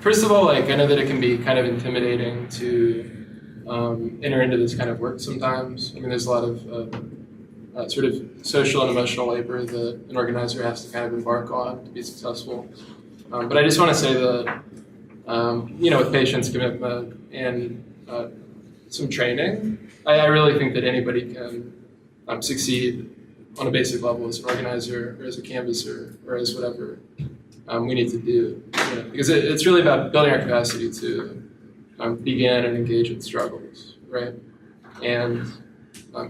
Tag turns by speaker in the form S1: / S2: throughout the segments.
S1: First of all, like I know that it can be kind of intimidating to enter into this kind of work sometimes. I mean, there's a lot of sort of social and emotional labor that an organizer has to kind of embark on to be successful. But I just want to say that, with patience, commitment, and some training, I really think that anybody can succeed on a basic level as an organizer or as a canvasser or as whatever we need to do. Because it's really about building our capacity to begin and engage in struggles, right? And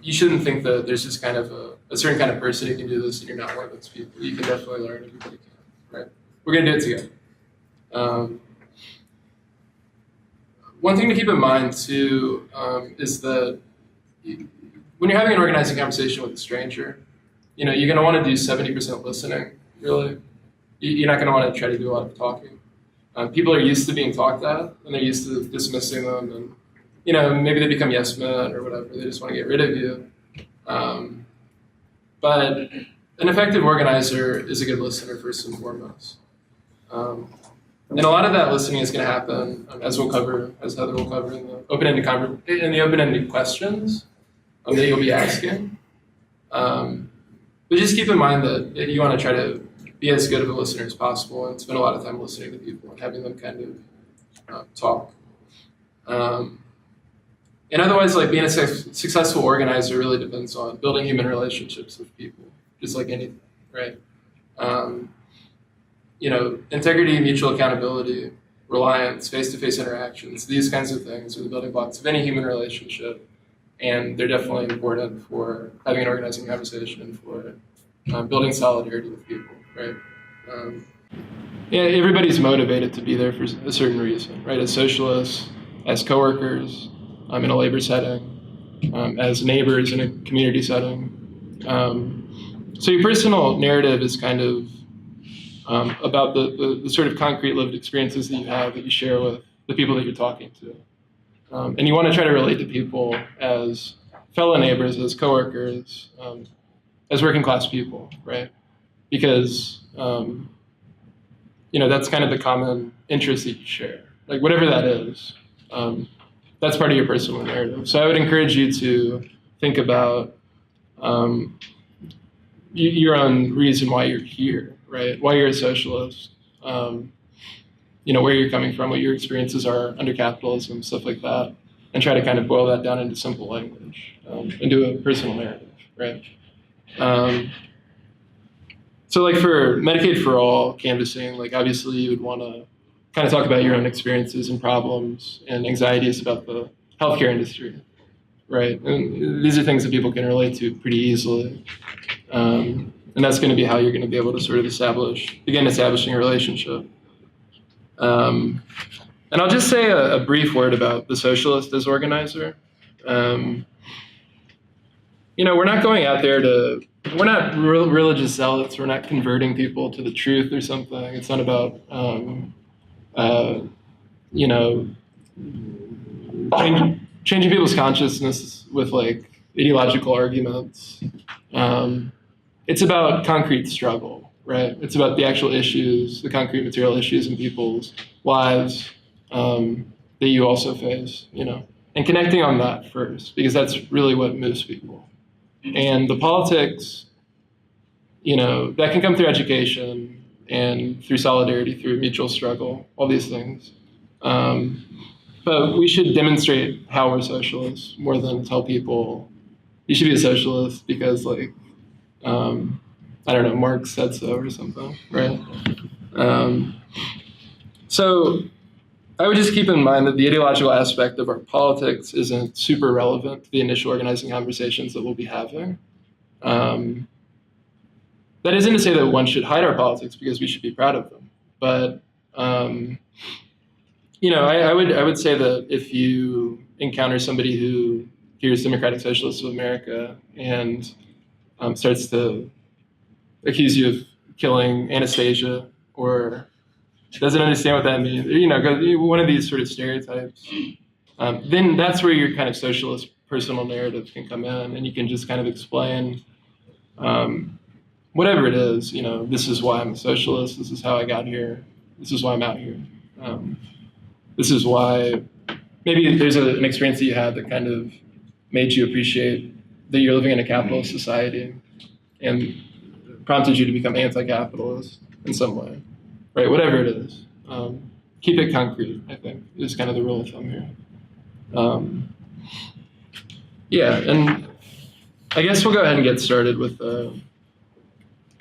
S1: you shouldn't think that there's just kind of a certain kind of person who can do this and you're not one of those people. You can definitely learn, everybody can, right? We're going to do it together. One thing to keep in mind too is that when you're having an organizing conversation with a stranger, you're going to want to do 70% listening, really. You're not going to want to try to do a lot of talking. People are used to being talked at, and they're used to dismissing them, and maybe they become yes men or whatever. They just want to get rid of you. But an effective organizer is a good listener first and foremost. And a lot of that listening is going to happen, as Heather will cover in the open-ended questions that you'll be asking. But just keep in mind that you want to try to be as good of a listener as possible and spend a lot of time listening to people and having them kind of talk. And otherwise, like being a successful organizer really depends on building human relationships with people, just like anything, right? Integrity, mutual accountability, reliance, face-to-face interactions, these kinds of things are the building blocks of any human relationship. And they're definitely important for having an organizing conversation and for building solidarity with people, right? Everybody's motivated to be there for a certain reason, right? As socialists, as coworkers, in a labor setting, as neighbors in a community setting. So your personal narrative is kind of about the sort of concrete lived experiences that you have that you share with the people that you're talking to. And you want to try to relate to people as fellow neighbors, as coworkers, as working class people, right? Because, that's kind of the common interest that you share. Like whatever that is, that's part of your personal narrative. So I would encourage you to think about your own reason why you're here, right? Why you're a socialist, where you're coming from, what your experiences are under capitalism, stuff like that, and try to kind of boil that down into simple language, into a personal narrative, right? So like for Medicaid for All canvassing, like obviously you would want to kind of talk about your own experiences and problems and anxieties about the healthcare industry, right? And these are things that people can relate to pretty easily. And that's going to be how you're going to be able to sort of begin establishing a relationship. And I'll just say a brief word about the socialist as organizer. We're not going out there we're not religious zealots. We're not converting people to the truth or something. It's not about, changing people's consciousness with like ideological arguments. It's about concrete struggle, right? It's about the actual issues, the concrete material issues in people's lives that you also face, and connecting on that first, because that's really what moves people. And the politics, that can come through education and through solidarity, through mutual struggle, all these things. But we should demonstrate how we're socialists more than tell people you should be a socialist because, like, I don't know, Marx said so or something, right? So I would just keep in mind that the ideological aspect of our politics isn't super relevant to the initial organizing conversations that we'll be having. That isn't to say that one should hide our politics because we should be proud of them. But, I would say that if you encounter somebody who hears Democratic Socialists of America and starts to accuse you of killing Anastasia or doesn't understand what that means, one of these sort of stereotypes, then that's where your kind of socialist personal narrative can come in, and you can just kind of explain whatever it is, this is why I'm a socialist, this is how I got here, this is why I'm out here. This is why maybe there's an experience that you had that kind of made you appreciate that you're living in a capitalist society and prompted you to become anti-capitalist in some way, right? Whatever it is. Keep it concrete, I think, is kind of the rule of thumb here. Yeah, and I guess we'll go ahead and get started with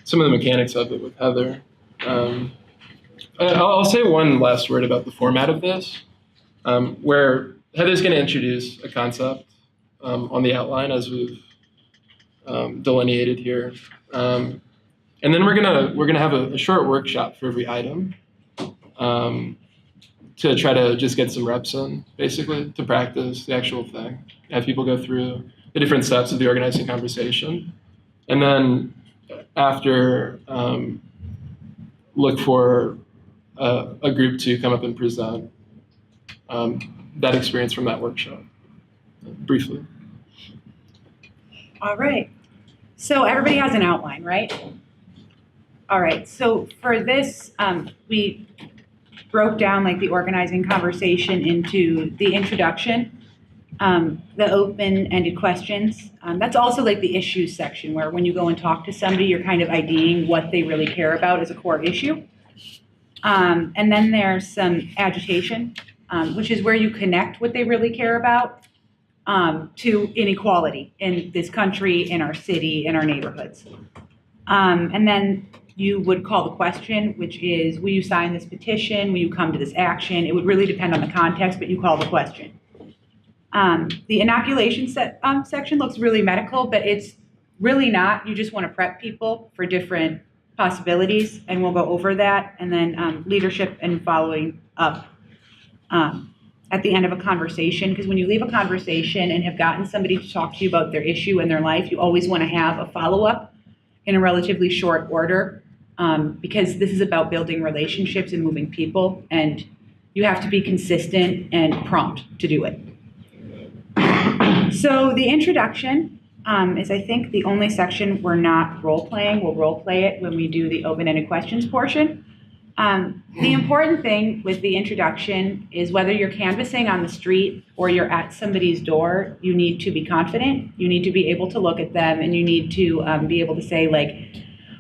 S1: some of the mechanics of it with Heather. I'll say one last word about the format of this, where Heather's going to introduce a concept on the outline as we've delineated here, and then we're gonna have a short workshop for every item to try to just get some reps in, basically, to practice the actual thing. Have people go through the different steps of the organizing conversation, and then after look for a group to come up and present that experience from that workshop, briefly.
S2: All right. So everybody has an outline, right? All right. So for this, we broke down like the organizing conversation into the introduction, the open-ended questions. That's also like the issues section where when you go and talk to somebody, you're kind of IDing what they really care about as a core issue. And then there's some agitation, which is where you connect what they really care about to inequality in this country, in our city, in our neighborhoods. And then you would call the question, which is, will you sign this petition? Will you come to this action? It would really depend on the context, but you call the question. The inoculation section looks really medical, but it's really not. You just want to prep people for different possibilities, and we'll go over that. And then leadership and following up at the end of a conversation, because when you leave a conversation and have gotten somebody to talk to you about their issue in their life, you always want to have a follow-up in a relatively short order, because this is about building relationships and moving people, and you have to be consistent and prompt to do it. So the introduction is, I think, the only section we're not role-playing. We'll role-play it when we do the open-ended questions portion. The important thing with the introduction is whether you're canvassing on the street or you're at somebody's door, you need to be confident, you need to be able to look at them, and you need to be able to say, like,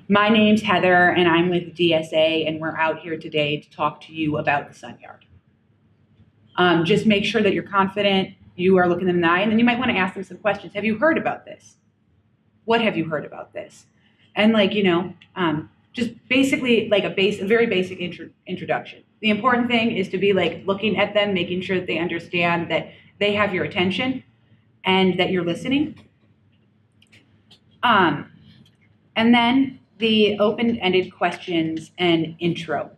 S2: my name's Heather and I'm with DSA and we're out here today to talk to you about the Sun Yard. Just make sure that you're confident, you are looking them in the eye, and then you might want to ask them some questions. Have you heard about this? What have you heard about this? And like, just basically like a very basic introduction. The important thing is to be like looking at them, making sure that they understand that they have your attention and that you're listening. And then the open-ended questions and intro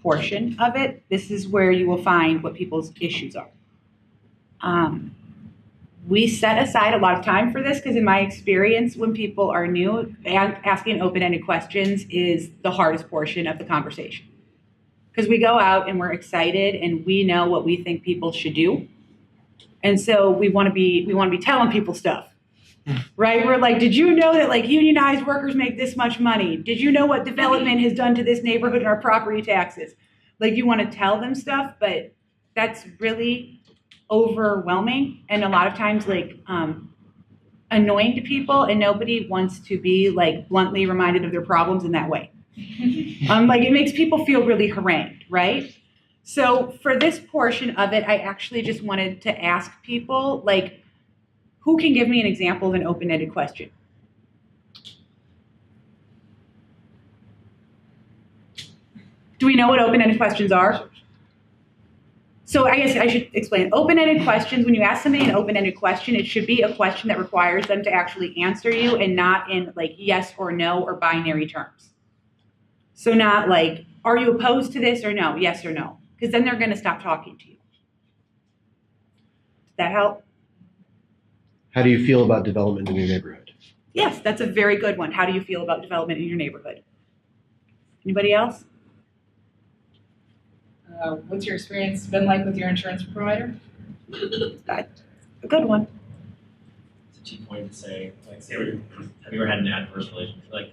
S2: portion of it. This is where you will find what people's issues are. We set aside a lot of time for this because in my experience, when people are new, asking open-ended questions is the hardest portion of the conversation. Because we go out and we're excited and we know what we think people should do. And so we want to be telling people stuff, right? We're like, did you know that like unionized workers make this much money? Did you know what development has done to this neighborhood and our property taxes? Like you want to tell them stuff, but that's really overwhelming and a lot of times like annoying to people, and nobody wants to be like bluntly reminded of their problems in that way. Like it makes people feel really harangued, right? So for this portion of it, I actually just wanted to ask people, like, who can give me an example of an open-ended question? Do we know what open-ended questions are? So I guess I should explain. Open-ended questions, when you ask somebody an open-ended question, it should be a question that requires them to actually answer you and not in like yes or no or binary terms. So not like, are you opposed to this or no, yes or no? Because then they're going to stop talking to you. Does that help?
S3: How do you feel about development in your neighborhood?
S2: Yes, that's a very good one. How do you feel about development in your neighborhood? Anybody else?
S4: What's your experience been like with your insurance provider?
S2: That's a good one.
S5: It's a cheap point to say, like, have you ever had an adverse relationship, like,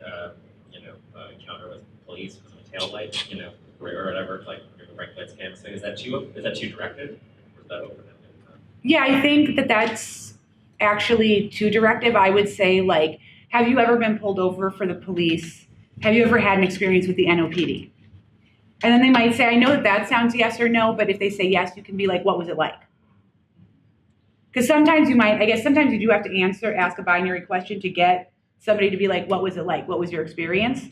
S5: encounter with police because of a tail light, or whatever, like, regulates canvassing. Is that too directive? Or is that open-ended?
S2: Yeah, I think that that's actually too directive. I would say, like, have you ever been pulled over for the police? Have you ever had an experience with the NOPD? And then they might say, I know that that sounds yes or no, but if they say yes, you can be like, what was it like? Because sometimes sometimes you do have to ask a binary question to get somebody to be like, what was it like? What was your experience?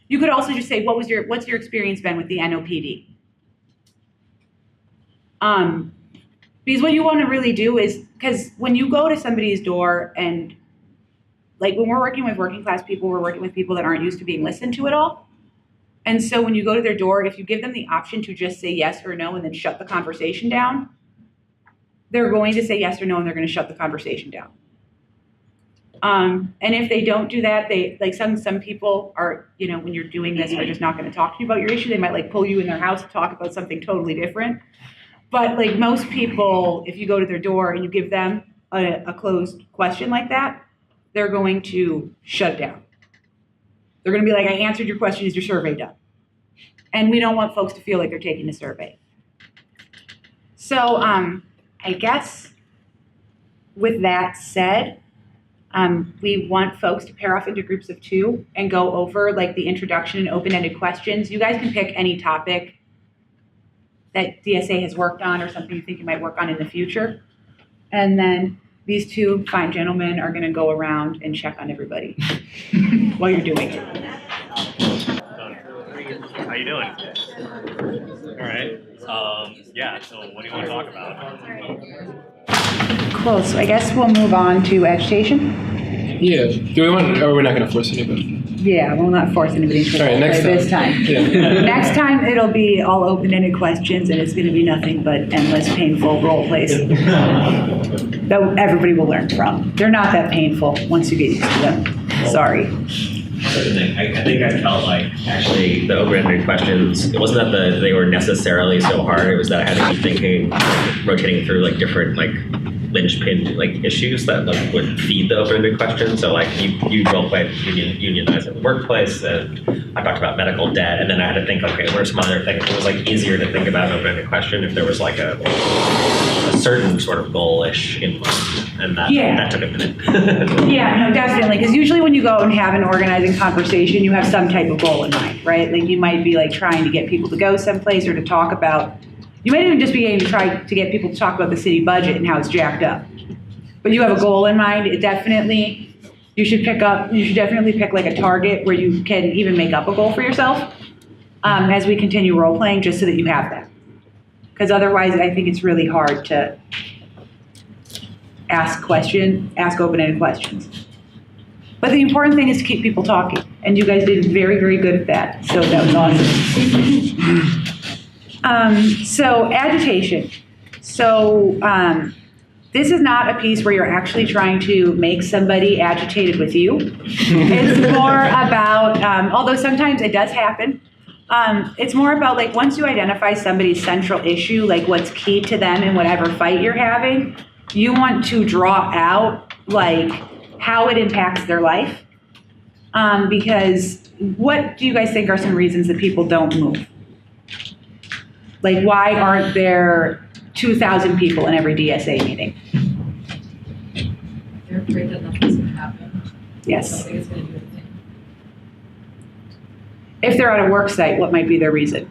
S2: You could also just say, what's your experience been with the NOPD? Because what you want to really do is, because when you go to somebody's door and like when we're working with working class people, we're working with people that aren't used to being listened to at all. And so when you go to their door, if you give them the option to just say yes or no and then shut the conversation down, they're going to say yes or no and they're going to shut the conversation down. And if they don't do that, they like some people are, you know, when you're doing this, are just not going to talk to you about your issue. They might like pull you in their house to talk about something totally different. But like most people, if you go to their door and you give them a closed question like that, they're going to shut down. They're going to be like, I answered your question, is your survey done? And we don't want folks to feel like they're taking the survey. So I guess with that said, we want folks to pair off into groups of 2 and go over like the introduction and open-ended questions. You guys can pick any topic that DSA has worked on or something you think you might work on in the future. And then these 2 fine gentlemen are going to go around and check on everybody while you're doing it.
S5: How you doing? All right. Yeah, so what do you want to talk about?
S2: Cool. So I guess we'll move on to agitation.
S1: Yeah. Do we want, or we're not going to force anybody?
S2: Yeah, we'll not force anybody to
S1: All right, next time.
S2: this time.
S1: Yeah.
S2: Next time it'll be all open-ended questions and it's going to be nothing but endless painful role plays that everybody will learn from. They're not that painful once you get used to them. Sorry.
S5: I think I felt like actually the open-ended questions, it wasn't that they were necessarily so hard, it was that I had to keep thinking, rotating through like different like linchpin like issues that like would feed the open-ended question. So like you role played unionize in the workplace, and I talked about medical debt, and then I had to think, okay, what are some other things? It was like easier to think about an open-ended question if there was like a certain sort of goal-ish in mind, and that took a minute.
S2: Yeah, no, definitely. Because usually when you go and have an organizing conversation, you have some type of goal in mind, right? Like you might be like trying to get people to go someplace or to talk about, you might even just be aiming to try to get people to talk about the city budget and how it's jacked up. But you have a goal in mind. You should definitely pick like a target where you can even make up a goal for yourself as we continue role playing, just so that you have that. Because otherwise, I think it's really hard to ask open-ended questions. But the important thing is to keep people talking. And you guys did very, very good at that. So that was awesome. So agitation. So this is not a piece where you're actually trying to make somebody agitated with you. It's more about, although sometimes it does happen, it's more about like once you identify somebody's central issue, like what's key to them in whatever fight you're having, you want to draw out like how it impacts their life. Because what do you guys think are some reasons that people don't move? Like why aren't there 2,000 people in every DSA meeting?
S4: They're afraid that nothing's going to happen.
S2: Yes.
S4: Something is going to do anything.
S2: If they're at a work site, what might be their reason?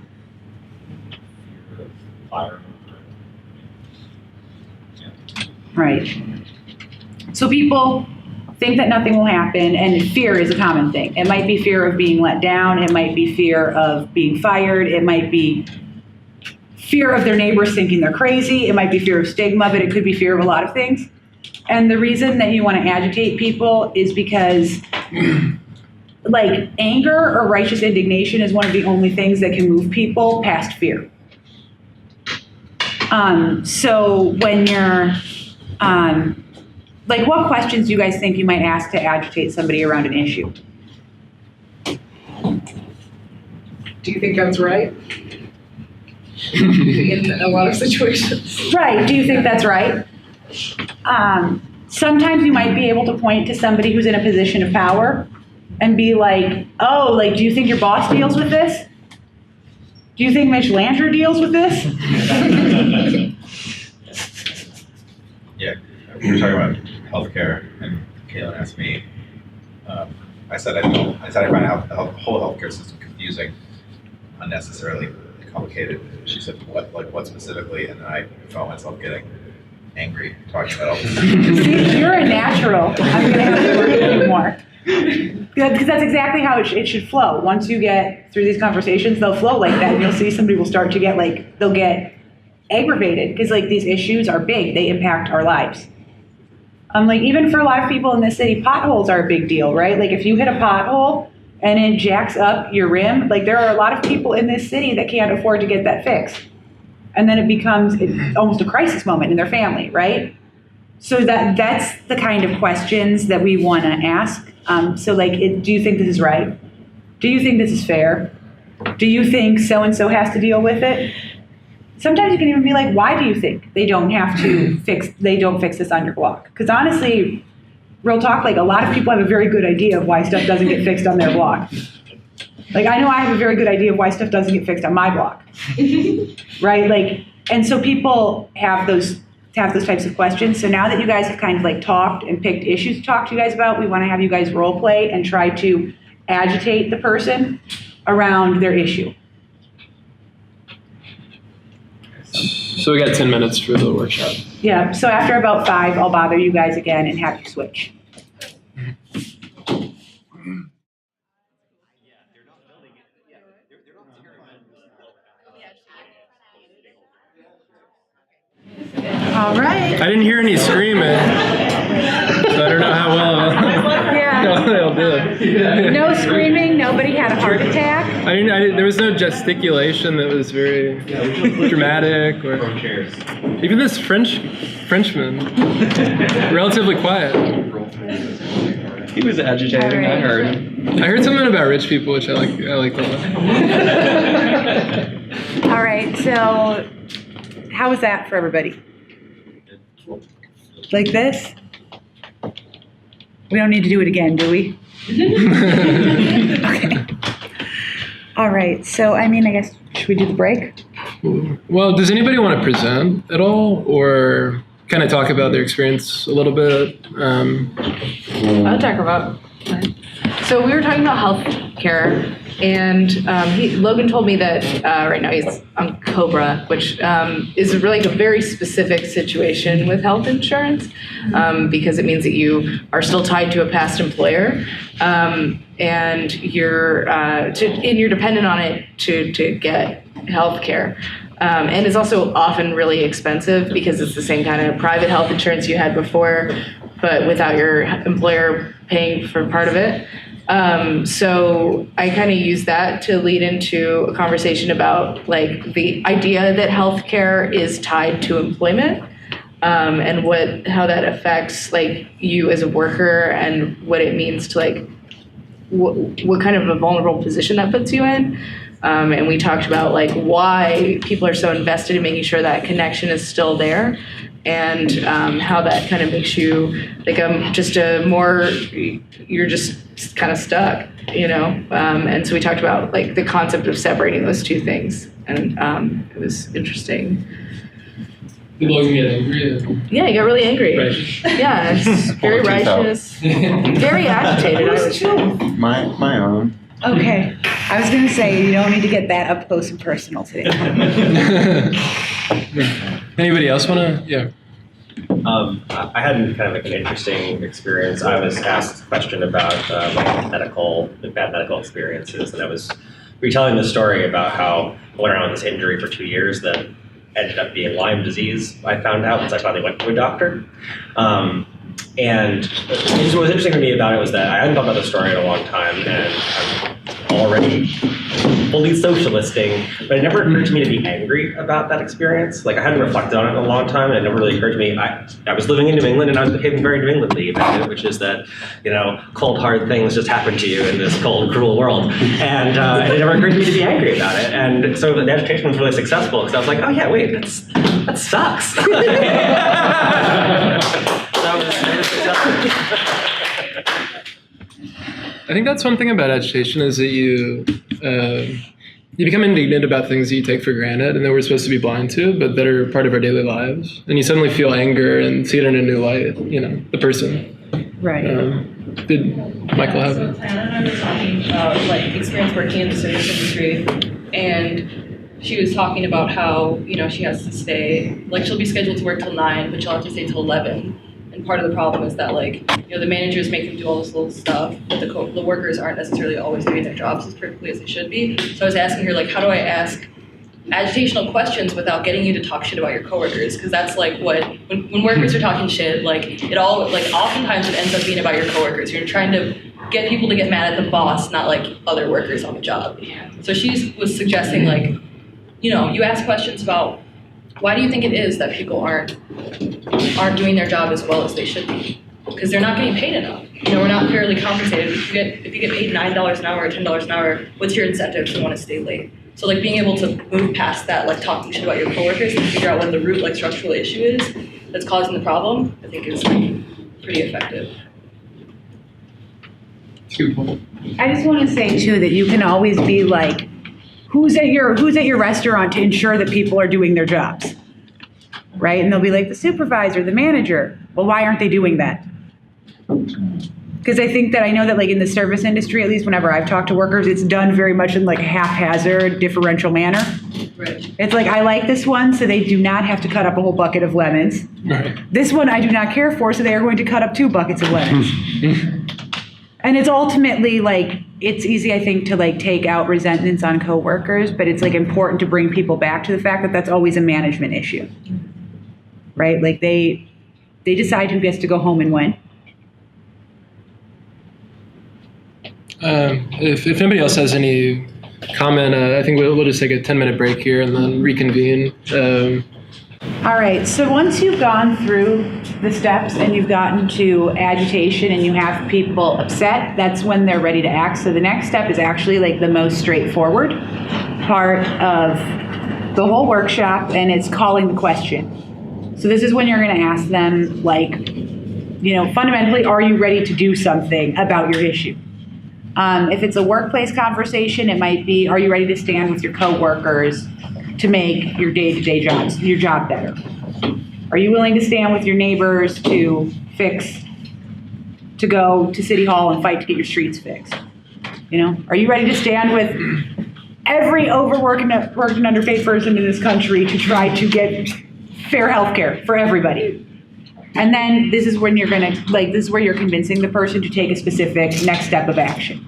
S5: Fire.
S2: Right. So people think that nothing will happen, and fear is a common thing. It might be fear of being let down. It might be fear of being fired. It might be fear of their neighbors thinking they're crazy. It might be fear of stigma, but it could be fear of a lot of things. And the reason that you want to agitate people is because like anger or righteous indignation is one of the only things that can move people past fear. So when you're, like what questions do you guys think you might ask to agitate somebody around an issue?
S4: Do you think that's right? In a lot of situations.
S2: Right, do you think that's right? Sometimes you might be able to point to somebody who's in a position of power and be like, oh, like, do you think your boss deals with this? Do you think Mitch Landrieu deals with this?
S6: Yeah, we were talking about healthcare, and Caitlin asked me. I said I find the whole healthcare system confusing, unnecessarily complicated. She said, what specifically? And then I found myself getting angry talking about all this.
S2: See, you're a natural. I'm gonna have to work with you more. Because that's exactly how it should flow. Once you get through these conversations, they'll flow like that, and you'll see somebody will start to get they'll get aggravated because these issues are big. They impact our lives. Even for a lot of people in this city, potholes are a big deal, right? If you hit a pothole and it jacks up your rim, there are a lot of people in this city that can't afford to get that fixed. And then it becomes almost a crisis moment in their family, right? So that's the kind of questions that we want to ask. Do you think this is right? Do you think this is fair? Do you think so-and-so has to deal with it? Sometimes you can even be like, why do you think they don't fix this on your block? Because honestly, real talk, a lot of people have a very good idea of why stuff doesn't get fixed on their block. I know I have a very good idea of why stuff doesn't get fixed on my block. Right? And so people have those types of questions. So now that you guys have kind of talked and picked issues to talk to you guys about, we want to have you guys role play and try to agitate the person around their issue.
S1: So we got 10 minutes for the workshop.
S2: Yeah, so after about 5, I'll bother you guys again and have you switch. All right.
S1: I didn't hear any screaming, so I don't know how well they'll do it.
S2: No screaming, nobody had a heart attack.
S1: There was no gesticulation that was very dramatic, or even this Frenchman, relatively quiet.
S7: He was agitating.
S2: Right.
S1: I heard something about rich people, which I like a lot.
S2: All right, so how was that for everybody? Like this? We don't need to do it again, do we? Okay. All right, so I guess, should we do the break?
S1: Well, does anybody want to present at all, or kind of talk about their experience a little bit?
S4: I'll talk about. So we were talking about healthcare, and Logan told me that right now he's on COBRA, which is really a very specific situation with health insurance, because it means that you are still tied to a past employer, and you're dependent on it to get health care. And it's also often really expensive because it's the same kind of private health insurance you had before, but without your employer paying for part of it. So I kind of use that to lead into a conversation about the idea that healthcare is tied to employment, and how that affects you as a worker and what it means to what kind of a vulnerable position that puts you in. And we talked about why people are so invested in making sure that connection is still there, and how that kind of makes you you're just kind of stuck, and so we talked about the concept of separating those two things, and it was interesting.
S1: People can get angry.
S4: Yeah, he got really angry.
S1: Righteous.
S4: Yeah, it's very righteous, very agitated, I would say.
S7: My own.
S2: Okay, I was gonna say, you don't need to get that up close and personal today.
S1: Anybody else want to? Yeah.
S5: I had kind of an interesting experience. I was asked a question about bad medical experiences, and I was retelling the story about how I went around with this injury for 2 years that ended up being Lyme disease. I found out once I finally went to a doctor. And what was interesting for me about it was that I hadn't thought about the story in a long time, and I'm already fully socialisting, but it never occurred to me to be angry about that experience. I hadn't reflected on it in a long time, and it never really occurred to me. I was living in New England, and I was behaving very New Englandly about it, which is that, cold, hard things just happen to you in this cold, cruel world. And it never occurred to me to be angry about it. And so the education was really successful, because I was like, oh yeah, wait, that sucks.
S1: I think that's one thing about agitation is that you become indignant about things that you take for granted and that we're supposed to be blind to, but that are part of our daily lives. And you suddenly feel anger and see it in a new light, the person.
S2: Right.
S1: Did Michael have
S8: So
S1: it?
S8: Tana and I were talking about experience working in the service industry, and she was talking about how she has to stay, she'll be scheduled to work till 9, but she'll have to stay till 11. And part of the problem is that the managers make them do all this little stuff, but the workers aren't necessarily always doing their jobs as perfectly as they should be. So I was asking her how do I ask agitational questions without getting you to talk shit about your coworkers? Because that's when workers are talking shit, it all oftentimes it ends up being about your coworkers. You're trying to get people to get mad at the boss, not other workers on the job. So she was suggesting you ask questions about why do you think it is that people aren't doing their job as well as they should be? Because they're not getting paid enough. We're not fairly compensated. If you get paid $9 an hour or $10 an hour, what's your incentive to want to stay late? So being able to move past that, talking shit about your coworkers and figure out what the root structural issue is that's causing the problem, I think is pretty effective.
S1: Good point.
S2: I just want to say too that you can always be who's at your restaurant to ensure that people are doing their jobs, right? And they'll be the supervisor, the manager. Well, why aren't they doing that? Because I know that in the service industry, at least whenever I've talked to workers, it's done very much in a haphazard, differential manner.
S8: Right.
S2: It's I like this one, so they do not have to cut up a whole bucket of lemons.
S1: Right.
S2: This one I do not care for, so they are going to cut up 2 buckets of lemons. And it's ultimately it's easy, I think, to take out resentments on coworkers, but it's important to bring people back to the fact that that's always a management issue, right? They decide who gets to go home and when.
S1: If anybody else has any comment, I think we'll just take a 10-minute break here and then reconvene.
S2: All right, so once you've gone through the steps and you've gotten to agitation and you have people upset, that's when they're ready to act. So the next step is actually the most straightforward part of the whole workshop, and it's calling the question. So this is when you're going to ask them, fundamentally, are you ready to do something about your issue? If it's a workplace conversation, it might be, are you ready to stand with your coworkers to make your day-to-day your job better? Are you willing to stand with your neighbors to go to City Hall and fight to get your streets fixed? Are you ready to stand with every overworked and underpaid person in this country to try to get fair health care for everybody? And then this is when you're this is where you're convincing the person to take a specific next step of action.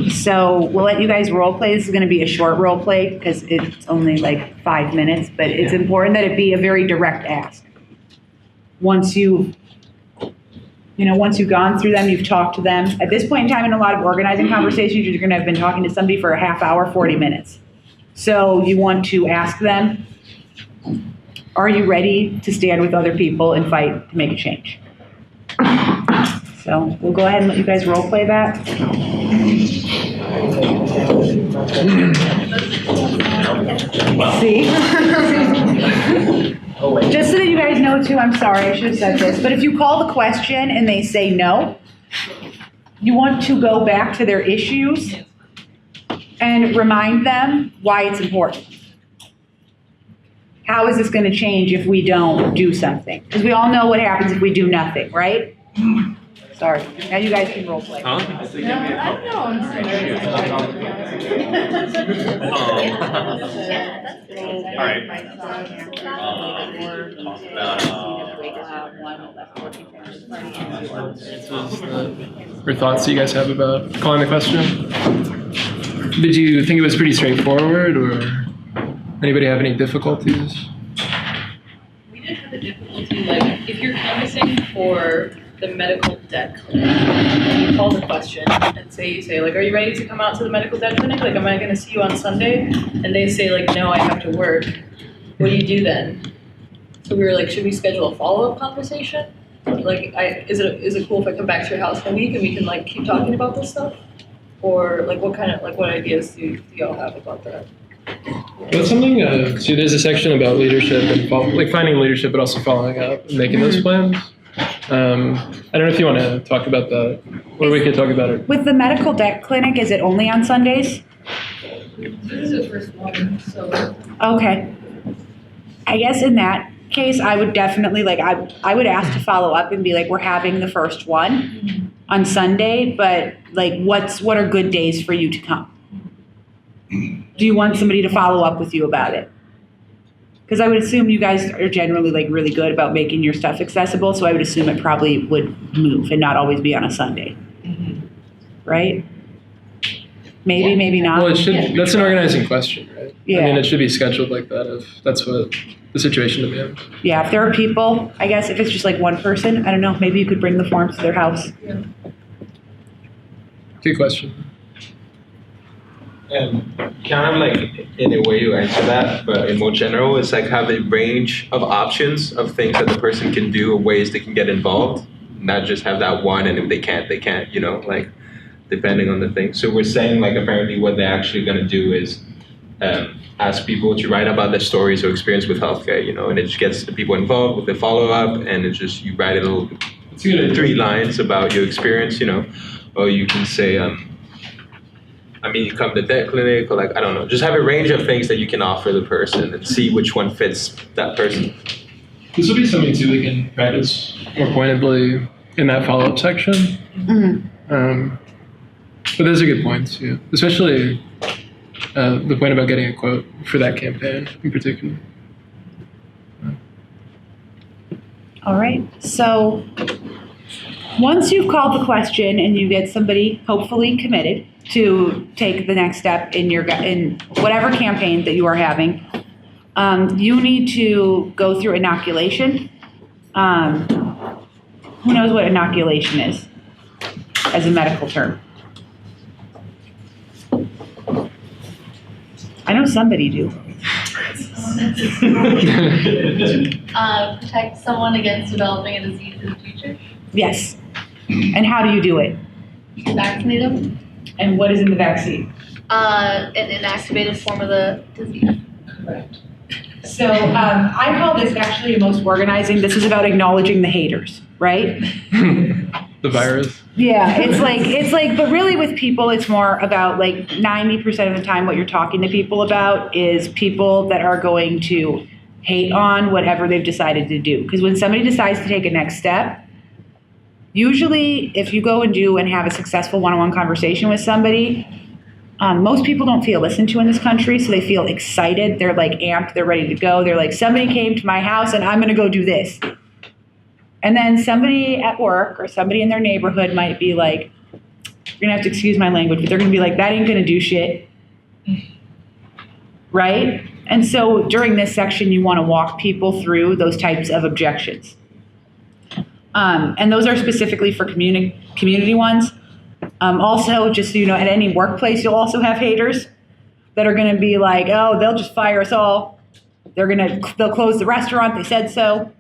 S2: So we'll let you guys role play. This is going to be a short role play because it's only 5 minutes, but it's important that it be a very direct ask. Once you've gone through them, you've talked to them. At this point in time, in a lot of organizing conversations, you're going to have been talking to somebody for a half hour, 40 minutes. So you want to ask them, are you ready to stand with other people and fight to make a change? So we'll go ahead and let you guys role play that. See? Just so that you guys know too, I'm sorry, I should have said this, but if you call the question and they say no, you want to go back to their issues and remind them why it's important. How is this going to change if we don't do something? Because we all know what happens if we do nothing, right? Sorry. Now you guys can role play.
S5: Huh? All right.
S1: Or thoughts that you guys have about calling the question? Did you think it was pretty straightforward, or anybody have any difficulties?
S8: We did have a difficulty, if you're canvassing for the medical debt clinic, and you call the question and you say, are you ready to come out to the medical debt clinic? Am I going to see you on Sunday? And they say, no, I have to work. What do you do then? So we were should we schedule a follow-up conversation? Is it cool if I come back to your house in a week and we can keep talking about this stuff? Or what ideas do y'all have about that?
S1: Well, something, so there's a section about leadership and finding leadership, but also following up and making those plans. I don't know if you want to talk about that, or we could talk about it.
S2: With the medical debt clinic, is it only on Sundays?
S8: This is the first one, so.
S2: Okay. I guess in that case, I would definitely, like, I would ask to follow up and be like, we're having the first one on Sunday, but like, what are good days for you to come? Do you want somebody to follow up with you about it? Because I would assume you guys are generally like really good about making your stuff accessible, so I would assume it probably would move and not always be on a Sunday. Right? Maybe, maybe not.
S1: Well, it should, that's an organizing question, right?
S2: Yeah.
S1: I mean, it should be scheduled like that if that's what the situation demands.
S2: Yeah, if there are people, I guess if it's just like one person, I don't know, maybe you could bring the forms to their house.
S1: Good question.
S9: Kind of like in a way you answer that, but in more general, it's like have a range of options of things that the person can do or ways they can get involved, not just have that one, and if they can't, they can't, you know, like depending on the thing. So we're saying like apparently what they're actually going to do is ask people to write about their stories or experience with healthcare, you know, and it just gets the people involved with the follow-up, and it's just you write a little 3 lines about your experience, you know, or you can say, I mean, you come to that clinic, or like, I don't know, just have a range of things that you can offer the person and see which one fits that person.
S1: This will be something too we can practice more pointedly in that follow-up section.
S2: Mm-hmm.
S1: But those are good points, yeah. Especially the point about getting a quote for that campaign in particular.
S2: All right, so once you've called the question and you get somebody hopefully committed to take the next step in whatever campaign that you are having, you need to go through inoculation. Who knows what inoculation is as a medical term? I know somebody do.
S10: Protect someone against developing a disease in the future.
S2: Yes. And how do you do it?
S10: Vaccinate them.
S2: And what is in the vaccine?
S10: An inactivated form of the disease.
S2: So I call this actually a most organizing. This is about acknowledging the haters, right?
S1: The virus.
S2: Yeah, it's like, but really with people, it's more about like 90% of the time what you're talking to people about is people that are going to hate on whatever they've decided to do. Because when somebody decides to take a next step, usually if you go and do and have a successful one-on-one conversation with somebody, most people don't feel listened to in this country, so they feel excited. They're like amped, they're ready to go. They're like, somebody came to my house and I'm gonna go do this. And then somebody at work or somebody in their neighborhood might be like, you're gonna have to excuse my language, but they're gonna be like, that ain't gonna do shit. Right? And so during this section, you wanna walk people through those types of objections. And those are specifically for community ones. Also, just so you know, at any workplace, you'll also have haters that are gonna be like, oh, they'll just fire us all. They'll close the restaurant, they said so.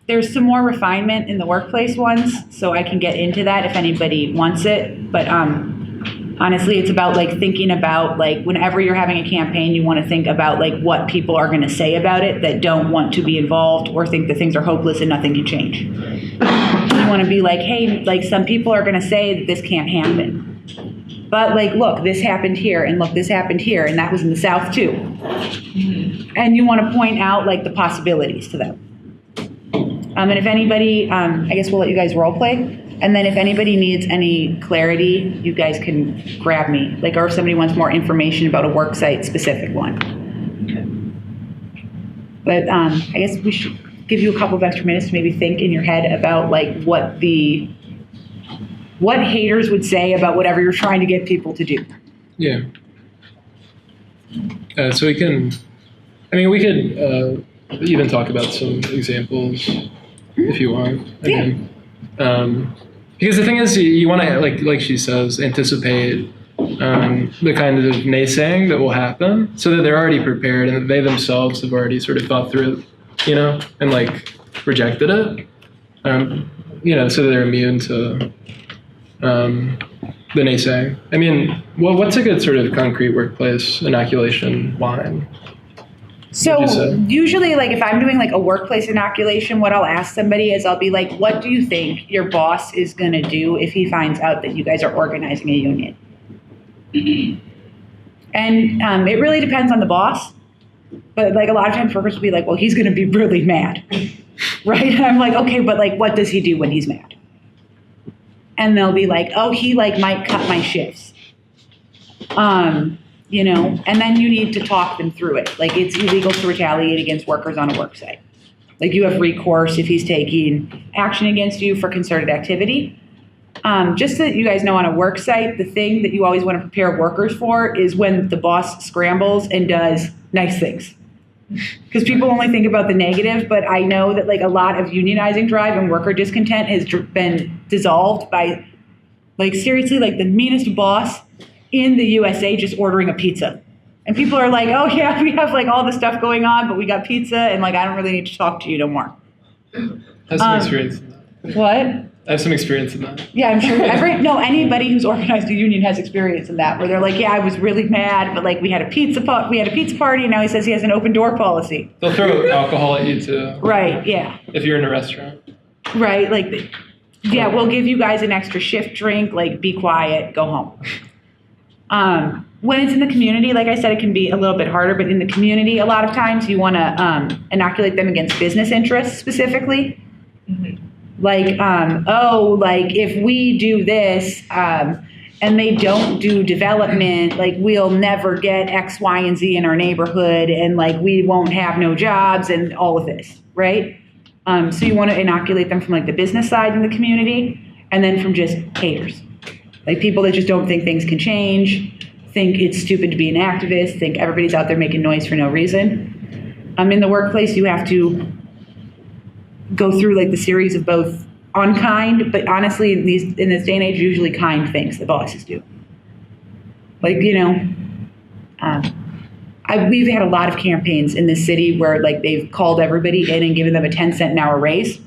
S2: There's some more refinement in the workplace ones, so I can get into that if anybody wants it. But honestly, it's about like thinking about like whenever you're having a campaign, you want to think about like what people are going to say about it that don't want to be involved or think that things are hopeless and nothing can change. You want to be like, hey, like some people are going to say that this can't happen. But like, look, this happened here, and look, this happened here, and that was in the South too. And you want to point out like the possibilities to them. And if anybody, I guess we'll let you guys role play. And then if anybody needs any clarity, you guys can grab me. Like, or if somebody wants more information about a worksite specific one. But I guess we should give you a couple of extra minutes to maybe think in your head about like what haters would say about whatever you're trying to get people to do.
S1: Yeah. So we could even talk about some examples if you want. Because the thing is, you want to, like she says, anticipate the kind of naysaying that will happen so that they're already prepared and that they themselves have already sort of thought through it, you know, and like rejected it, you know, so that they're immune to the naysaying. I mean, what's a good sort of concrete workplace inoculation line?
S2: So usually, like if I'm doing like a workplace inoculation, what I'll ask somebody is I'll be like, what do you think your boss is going to do if he finds out that you guys are organizing a union? And it really depends on the boss. But like a lot of times workers will be like, well, he's going to be really mad. Right? And I'm like, okay, but like, what does he do when he's mad? And they'll be like, oh, he like might cut my shifts. You know, and then you need to talk them through it. Like it's illegal to retaliate against workers on a work site. Like you have recourse if he's taking action against you for concerted activity. Just so that you guys know, on a work site, the thing that you always want to prepare workers for is when the boss scrambles and does nice things. Because people only think about the negative, but I know that like a lot of unionizing drive and worker discontent has been dissolved by like seriously like the meanest boss in the USA just ordering a pizza. And people are like, oh yeah, we have like all this stuff going on, but we got pizza and like I don't really need to talk to you no more.
S1: I have some experience in that.
S2: What?
S1: I have some experience in that.
S2: Yeah, I'm sure anybody who's organized a union has experience in that, where they're like, yeah, I was really mad, but like we had a pizza party, and now he says he has an open door policy.
S1: They'll throw alcohol at you too.
S2: Right, yeah.
S1: If you're in a restaurant.
S2: Right, like, yeah, we'll give you guys an extra shift drink, like be quiet, go home. When it's in the community, like I said, it can be a little bit harder, but in the community, a lot of times you want to inoculate them against business interests specifically. Mm-hmm. Like, like if we do this and they don't do development, like we'll never get X, Y, and Z in our neighborhood, and like we won't have no jobs and all of this, right? So you want to inoculate them from like the business side in the community, and then from just haters, like people that just don't think things can change, think it's stupid to be an activist, think everybody's out there making noise for no reason. In the workplace, you have to go through like the series of both unkind, but honestly in this day and age, usually kind things that bosses do. Like, you know, we've had a lot of campaigns in this city where like they've called everybody in and given them a 10-cent an hour raise,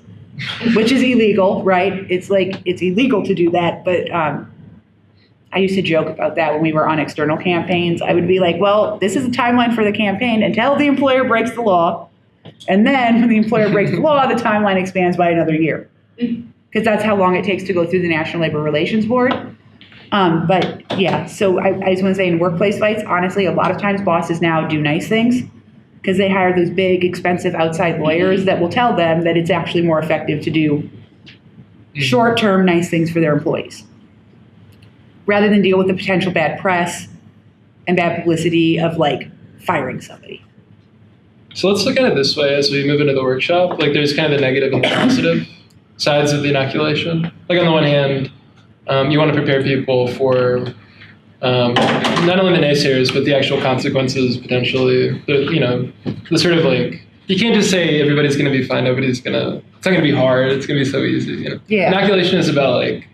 S2: which is illegal, right? It's like, it's illegal to do that. But I used to joke about that when we were on external campaigns. I would be like, well, this is a timeline for the campaign until the employer breaks the law. And then when the employer breaks the law, the timeline expands by another year. Because that's how long it takes to go through the National Labor Relations Board. But yeah, so I just want to say in workplace fights, honestly, a lot of times bosses now do nice things because they hire those big, expensive outside lawyers that will tell them that it's actually more effective to do short-term nice things for their employees, rather than deal with the potential bad press and bad publicity of like firing somebody.
S1: So let's look at it this way as we move into the workshop. Like there's kind of the negative and the positive sides of the inoculation. Like on the one hand, you want to prepare people for not only the naysayers, but the actual consequences potentially. The sort of like, you can't just say everybody's going to be fine, it's not going to be hard, it's going to be so easy. You know? Yeah. Inoculation is about like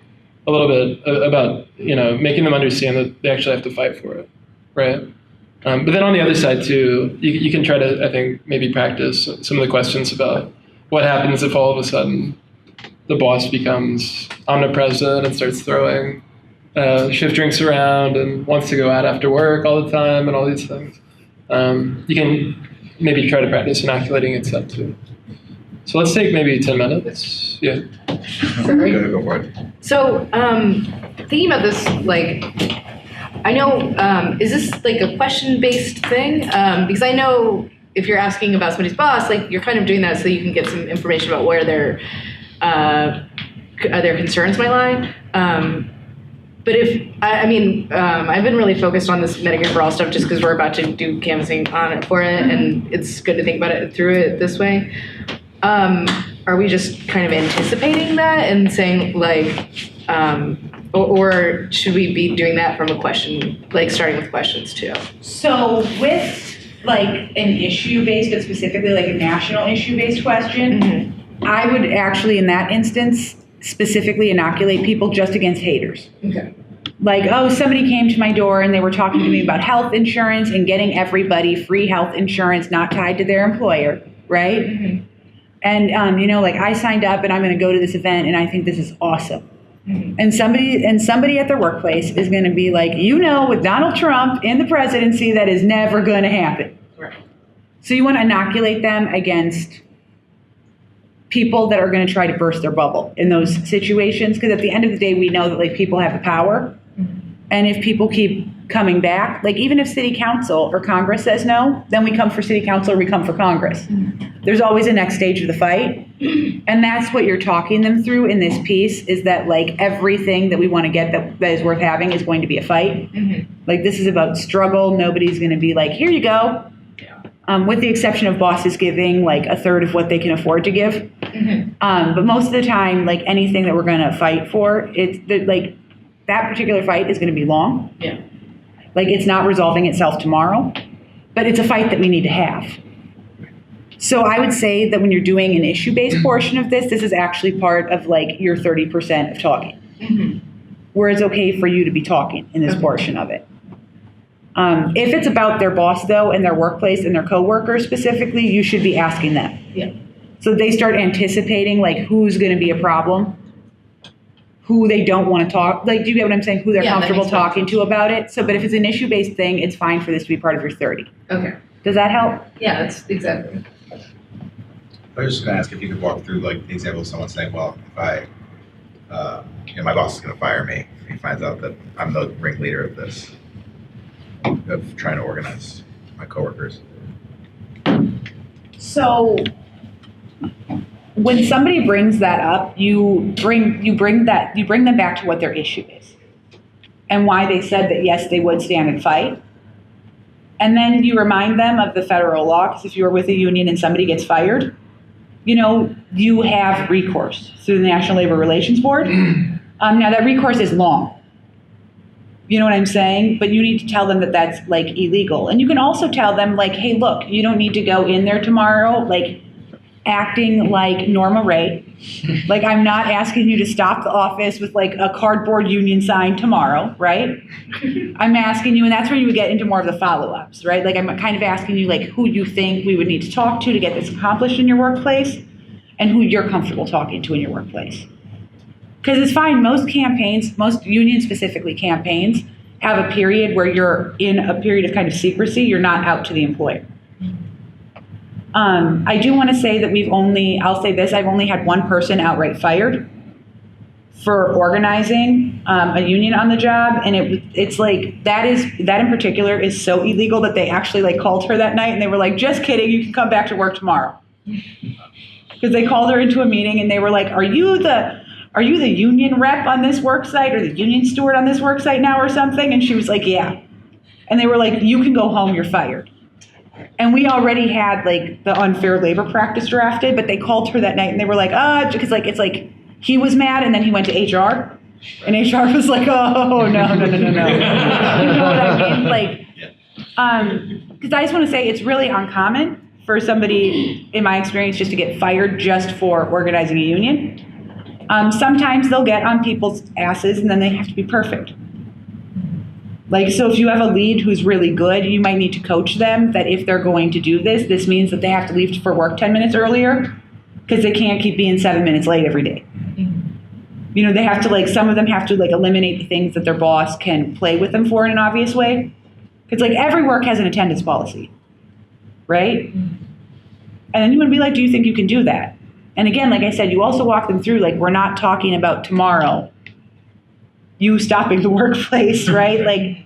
S1: a little bit about, making them understand that they actually have to fight for it, right? But then on the other side too, you can try to, I think, maybe practice some of the questions about what happens if all of a sudden the boss becomes omnipresent and starts throwing shift drinks around and wants to go out after work all the time and all these things. You can maybe try to practice inoculating itself too. So let's take maybe 10 minutes. Yeah.
S4: Sorry.
S6: Go for it.
S4: So thinking about this, like, I know, is this like a question-based thing? Because I know if you're asking about somebody's boss, like you're kind of doing that so you can get some information about where their concerns might lie. But I've been really focused on this Medicare for All stuff just because we're about to do canvassing on it for it, and it's good to think about it through it this way. Are we just kind of anticipating that and saying like, or should we be doing that from a question, like starting with questions too?
S2: So with like an issue-based, but specifically like a national issue-based question, I would actually in that instance specifically inoculate people just against haters. Okay. Like, oh, somebody came to my door and they were talking to me about health insurance and getting everybody free health insurance not tied to their employer, right? Mm-hmm. And, like I signed up and I'm going to go to this event and I think this is awesome. Mm-hmm. And somebody at their workplace is going to be like, with Donald Trump in the presidency, that is never going to happen. Right. So you want to inoculate them against people that are going to try to burst their bubble in those situations. Because at the end of the day, we know that like people have the power. Mm-hmm. And if people keep coming back. Like even if city council or Congress says no, then we come for city council or we come for Congress. There's always a next stage of the fight. And that's what you're talking them through in this piece is that like everything that we want to get that is worth having is going to be a fight. Like this is about struggle. Nobody's going to be like, here you go. With the exception of bosses giving like a third of what they can afford to give. But most of the time, like anything that we're going to fight for, like that particular fight is going to be long.
S8: Yeah.
S2: Like it's not resolving itself tomorrow, but it's a fight that we need to have. So I would say that when you're doing an issue-based portion of this is actually part of like your 30% of talking, where it's okay for you to be talking in this portion of it. If it's about their boss though and their workplace and their coworkers specifically, you should be asking them.
S8: Yeah.
S2: So they start anticipating like who's going to be a problem, who they don't want to talk. Like, do you get what I'm saying? Who they're
S8: Yeah, that
S2: comfortable
S8: makes
S2: talking
S8: sense.
S2: to about it. So, but if it's an issue-based thing, it's fine for this to be part of your 30.
S8: Okay.
S2: Does that help?
S8: Yeah, that's exactly.
S6: I was just gonna ask if you could walk through like the example of someone saying, well, if I, my boss is gonna fire me if he finds out that I'm the ringleader of this, of trying to organize my coworkers.
S2: So when somebody brings that up, you bring them back to what their issue is and why they said that yes, they would stand and fight. And then you remind them of the federal law, because if you're with a union and somebody gets fired, you have recourse through the National Labor Relations Board. Now that recourse is long. You know what I'm saying? But you need to tell them that that's like illegal. And you can also tell them like, hey, look, you don't need to go in there tomorrow, like acting like Norma Ray. Like I'm not asking you to stop the office with like a cardboard union sign tomorrow, right? I'm asking you, and that's where you would get into more of the follow-ups, right? Like I'm kind of asking you like who you think we would need to talk to get this accomplished in your workplace and who you're comfortable talking to in your workplace. Because it's fine, most campaigns, most union specifically campaigns, have a period where you're in a period of kind of secrecy, you're not out to the employer. I do want to say that I'll say this, I've only had one person outright fired for organizing a union on the job, and it's like, that in particular is so illegal that they actually like called her that night and they were like, just kidding, you can come back to work tomorrow. Because they called her into a meeting and they were like, are you the union rep on this work site or the union steward on this work site now or something? And she was like, yeah. And they were like, you can go home, you're fired. And we already had like the unfair labor practice drafted, but they called her that night and they were like, because like, it's like he was mad and then he went to HR and HR was like, oh, no. You know what I mean? Like, because I just want to say it's really uncommon for somebody, in my experience, just to get fired just for organizing a union. Sometimes they'll get on people's asses and then they have to be perfect. Like, so if you have a lead who's really good, you might need to coach them that if they're going to do this, this means that they have to leave for work 10 minutes earlier because they can't keep being 7 minutes late every day. They have to like, some of them have to like eliminate the things that their boss can play with them for in an obvious way. Because like every work has an attendance policy, right? And then you would be like, do you think you can do that? And again, like I said, you also walk them through, like, we're not talking about tomorrow, you stopping the workplace, right? Like,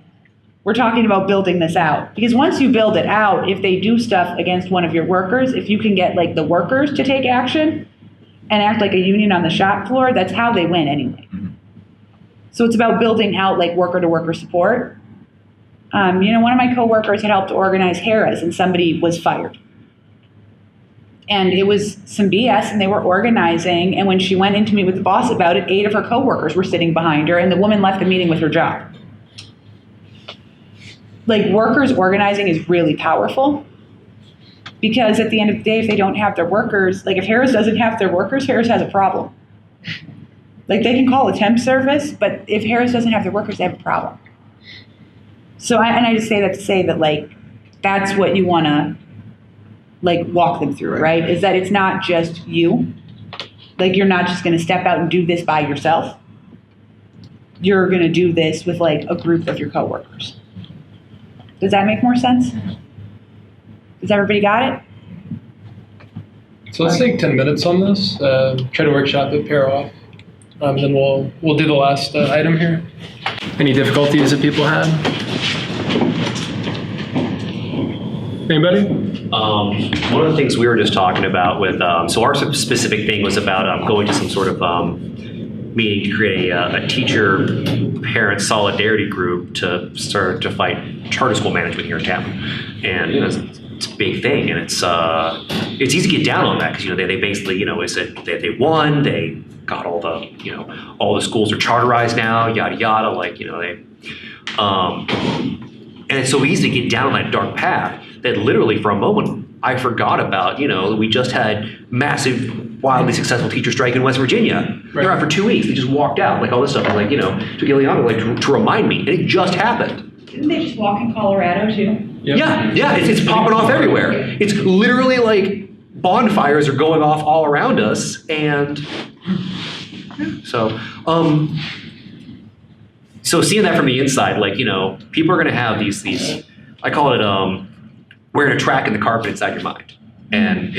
S2: we're talking about building this out. Because once you build it out, if they do stuff against one of your workers, if you can get, like, the workers to take action and act like a union on the shop floor, that's how they win anyway. So it's about building out, like, worker-to-worker support. One of my coworkers had helped organize Harrah's, and somebody was fired. And it was some BS, and they were organizing. And when she went in to meet with the boss about it, 8 of her coworkers were sitting behind her, and the woman left the meeting with her job. Like, workers organizing is really powerful, because at the end of the day, if they don't have their workers, like if Harrah's doesn't have their workers, Harrah's has a problem. Like, they can call a temp service, but if Harrah's doesn't have their workers, they have a problem. So, I just say that to say that, like, that's what you want to, like, walk them through, right? Is that it's not just you. Like, you're not just going to step out and do this by yourself. You're going to do this with, like, a group of your coworkers. Does that make more sense? Does everybody got it?
S1: So let's take 10 minutes on this, try to workshop it, pair off. Then we'll do the last item here. Any difficulties that people had? Anybody?
S11: One of the things we were just talking about with, so our specific thing was about going to some sort of meeting to create a teacher parent solidarity group to start to fight charter school management here in town. And it's a big thing, and it's easy to get down on that because they basically they said they won, they got all the all the schools are charterized now, yada yada, and it's so easy to get down on that dark path that literally for a moment I forgot about we just had massive, wildly successful teacher strike in West Virginia. They're out for 2 weeks. They just walked out, all this stuff. And took Ileana to remind me, and it just happened.
S2: Didn't they just walk in Colorado too?
S1: Yep.
S11: Yeah, it's popping off everywhere. It's literally like bonfires are going off all around us, and so seeing that from the inside, people are going to have these. I call it wearing a track in the carpet inside your mind, and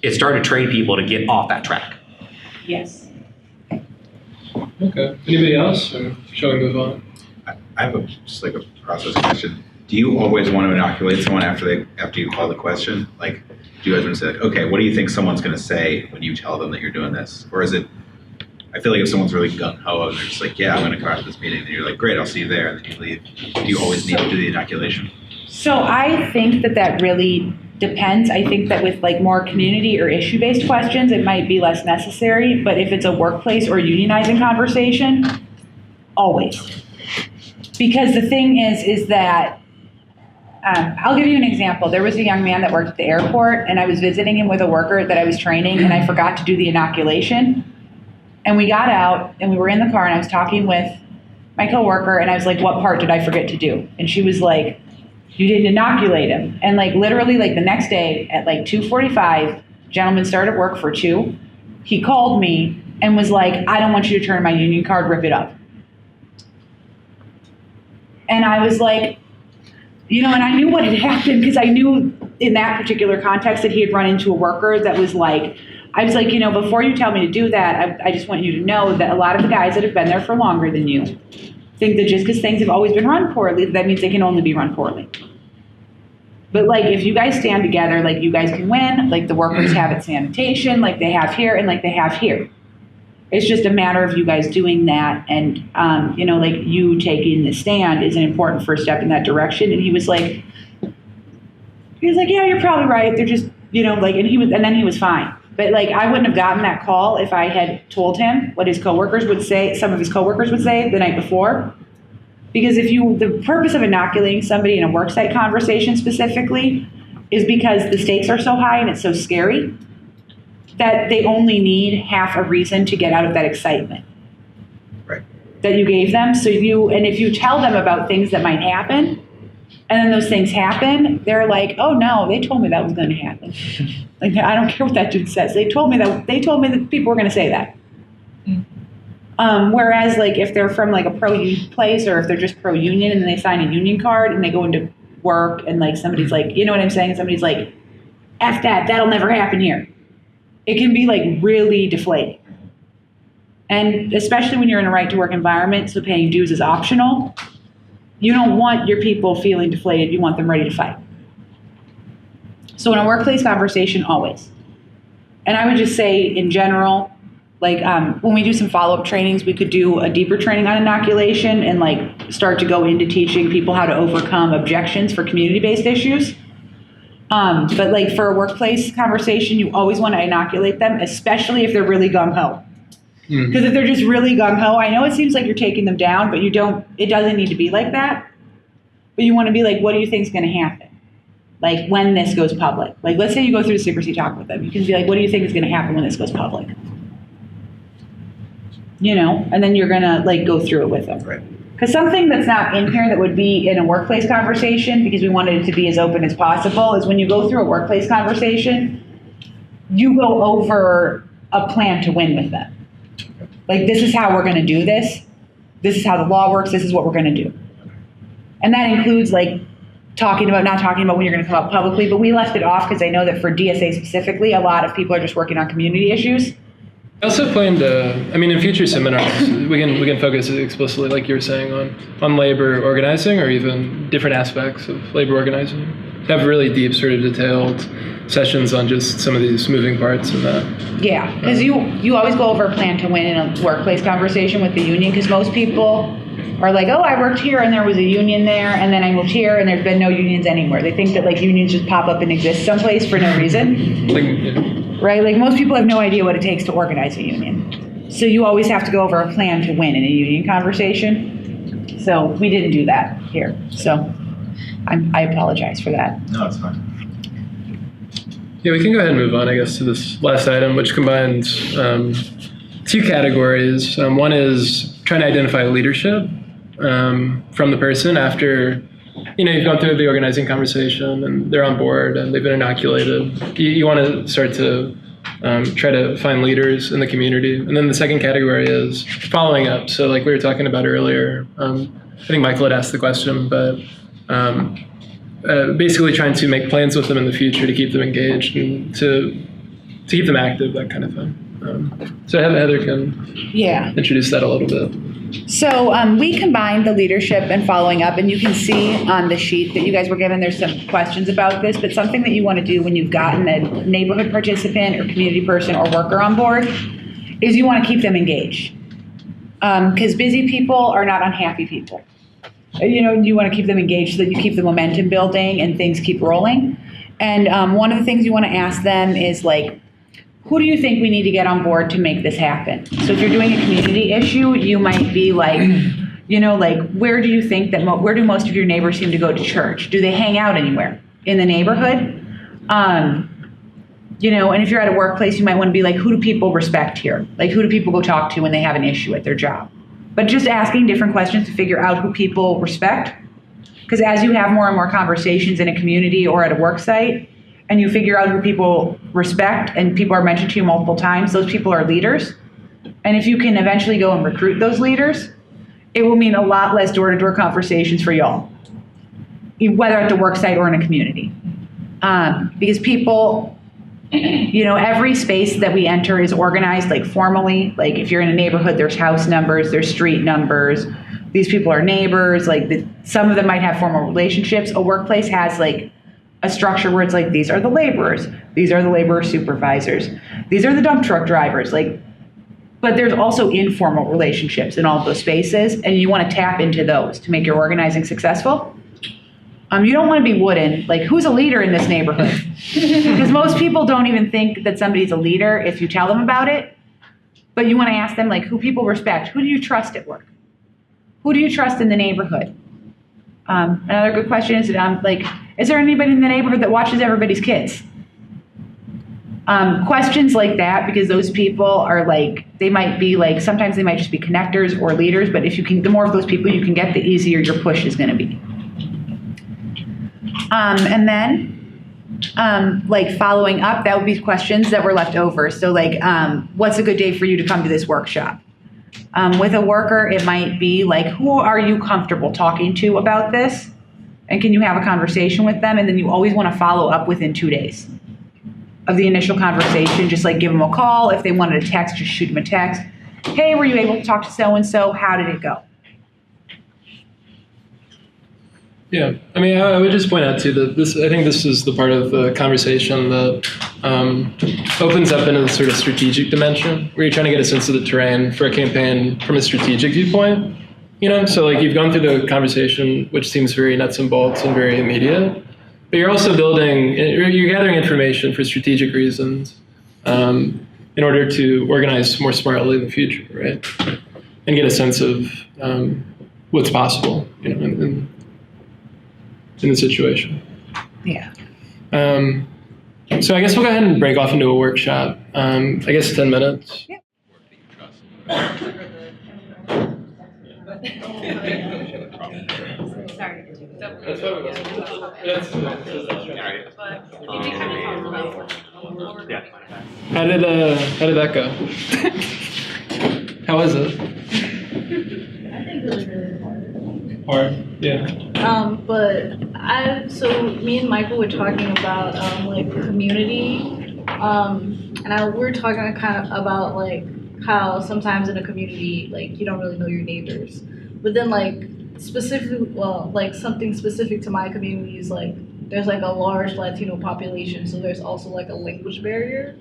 S11: it's starting to train people to get off that track.
S2: Yes.
S1: Okay. Anybody else, or shall we move on?
S6: I have just a process question. Do you always want to inoculate someone after you call the question? Do you guys want to say, okay, what do you think someone's going to say when you tell them that you're doing this? Or is it, I feel like if someone's really gung-ho and they're just yeah, I'm going to come out to this meeting, and you're great, I'll see you there, and then you leave. Do you always need to do the inoculation?
S2: So I think that really depends. I think that with more community or issue-based questions, it might be less necessary. But if it's a workplace or unionizing conversation, always. Because the thing is that, I'll give you an example. There was a young man that worked at the airport, and I was visiting him with a worker that I was training, and I forgot to do the inoculation. And we got out, and we were in the car, and I was talking with my coworker, and I was like, what part did I forget to do? And she was like, you didn't inoculate him. And literally the next day at 2:45, gentleman started work for 2. He called me and was like, I don't want you to turn in my union card, rip it up. And I was like, and I knew what had happened because I knew in that particular context that he had run into a worker that was I was like, before you tell me to do that, I just want you to know that a lot of the guys that have been there for longer than you think that just because things have always been run poorly, that means they can only be run poorly. But if you guys stand together, you guys can win. The workers have at sanitation, they have here, and they have here. It's just a matter of you guys doing that, and you taking the stand is an important first step in that direction. And he was like, yeah, you're probably right. They're just, and then he was fine. But I wouldn't have gotten that call if I had told him what his coworkers would say, some of his coworkers would say the night before. Because the purpose of inoculating somebody in a worksite conversation specifically is because the stakes are so high and it's so scary that they only need half a reason to get out of that excitement.
S6: Right.
S2: That you gave them. And if you tell them about things that might happen, and then those things happen, they're like, oh no, they told me that was going to happen. I don't care what that dude says. They told me that people were going to say that. Whereas if they're from a pro-union place, or if they're just pro-union and they sign a union card and they go into work and somebody's you know what I'm saying? And somebody's like, F that, that'll never happen here. It can be really deflating. And especially when you're in a right to work environment, so paying dues is optional. You don't want your people feeling deflated. You want them ready to fight. So in a workplace conversation, always. And I would just say in general, when we do some follow-up trainings, we could do a deeper training on inoculation and start to go into teaching people how to overcome objections for community-based issues. But for a workplace conversation, you always want to inoculate them, especially if they're really gung-ho. Because if they're just really gung-ho, I know it seems like you're taking them down, but it doesn't need to be like that. But you want to be what do you think is going to happen? When this goes public. Let's say you go through the secrecy talk with them. You can be what do you think is going to happen when this goes public? And then you're going to go through it with them.
S6: Right.
S2: Because something that's not in here that would be in a workplace conversation, because we wanted it to be as open as possible, is when you go through a workplace conversation, you go over a plan to win with them. This is how we're going to do this. This is how the law works. This is what we're going to do. And that includes not talking about when you're going to come up publicly, but we left it off because I know that for DSA specifically, a lot of people are just working on community issues.
S1: I also plan to, in future seminars, we can focus explicitly, like you were saying, on labor organizing or even different aspects of labor organizing. have really deep, sort of detailed sessions on just some of these moving parts of that.
S2: Yeah, because you always go over a plan to win in a workplace conversation with the union, because most people are like, oh, I worked here and there was a union there, and then I moved here and there's been no unions anywhere. They think that like unions just pop up and exist someplace for no reason. Right? Like most people have no idea what it takes to organize a union. So you always have to go over a plan to win in a union conversation. So we didn't do that here. So I apologize for that.
S6: No, it's fine.
S1: Yeah, we can go ahead and move on, I guess, to this last item, which combines two categories. One is trying to identify leadership from the person after, you've gone through the organizing conversation and they're on board and they've been inoculated. You want to start to try to find leaders in the community. And then the second category is following up. So like we were talking about earlier, I think Michael had asked the question, but basically trying to make plans with them in the future to keep them engaged and to keep them active, that kind of thing. So Heather can introduce that a little bit.
S2: So we combined the leadership and following up, and you can see on the sheet that you guys were given, there's some questions about this, but something that you want to do when you've gotten a neighborhood participant or community person or worker on board is you want to keep them engaged. Because busy people are not unhappy people. You want to keep them engaged so that you keep the momentum building and things keep rolling. And one of the things you want to ask them is like, who do you think we need to get on board to make this happen? So if you're doing a community issue, you might be like, where do you think that, where do most of your neighbors seem to go to church? Do they hang out anywhere in the neighborhood? And if you're at a workplace, you might want to be like, who do people respect here? Like, who do people go talk to when they have an issue at their job? But just asking different questions to figure out who people respect. Because as you have more and more conversations in a community or at a work site, and you figure out who people respect and people are mentioned to you multiple times, those people are leaders. And if you can eventually go and recruit those leaders, it will mean a lot less door-to-door conversations for y'all, whether at the work site or in a community. Because people, every space that we enter is organized like formally. Like if you're in a neighborhood, there's house numbers, there's street numbers. These people are neighbors. Like some of them might have formal relationships. A workplace has like a structure where it's like, these are the laborers, these are the laborer supervisors, these are the dump truck drivers. But there's also informal relationships in all of those spaces, and you want to tap into those to make your organizing successful. You don't want to be wooden, like who's a leader in this neighborhood? Because most people don't even think that somebody's a leader if you tell them about it. But you want to ask them like who people respect. Who do you trust at work? Who do you trust in the neighborhood? Another good question is, is there anybody in the neighborhood that watches everybody's kids? Questions like that, because those people are they might be sometimes they might just be connectors or leaders, but if you can, the more of those people you can get, the easier your push is going to be. And then, following up, that would be questions that were left over. So what's a good day for you to come to this workshop? With a worker, it might be who are you comfortable talking to about this? And can you have a conversation with them? And then you always want to follow up within 2 days of the initial conversation. Just give them a call. If they wanted a text, just shoot them a text. Hey, were you able to talk to so-and-so? How did it go?
S1: Yeah, I would just point out too that I think this is the part of the conversation that opens up into the sort of strategic dimension, where you're trying to get a sense of the terrain for a campaign from a strategic viewpoint. So you've gone through the conversation, which seems very nuts and bolts and very immediate, but you're also you're gathering information for strategic reasons in order to organize more smartly in the future, right? And get a sense of what's possible, in the situation.
S2: Yeah.
S1: So I guess we'll go ahead and break off into a workshop. I guess 10 minutes.
S2: Yeah.
S8: Sorry.
S1: That's what it was.
S11: Yeah.
S1: How did that go? How was it?
S12: I think it was really hard.
S1: Hard, yeah.
S12: So me and Michael were talking about community, and we were talking kind of about how sometimes in a community you don't really know your neighbors, but then something specific to my community is there's like a large Latino population, so there's also like a language barrier.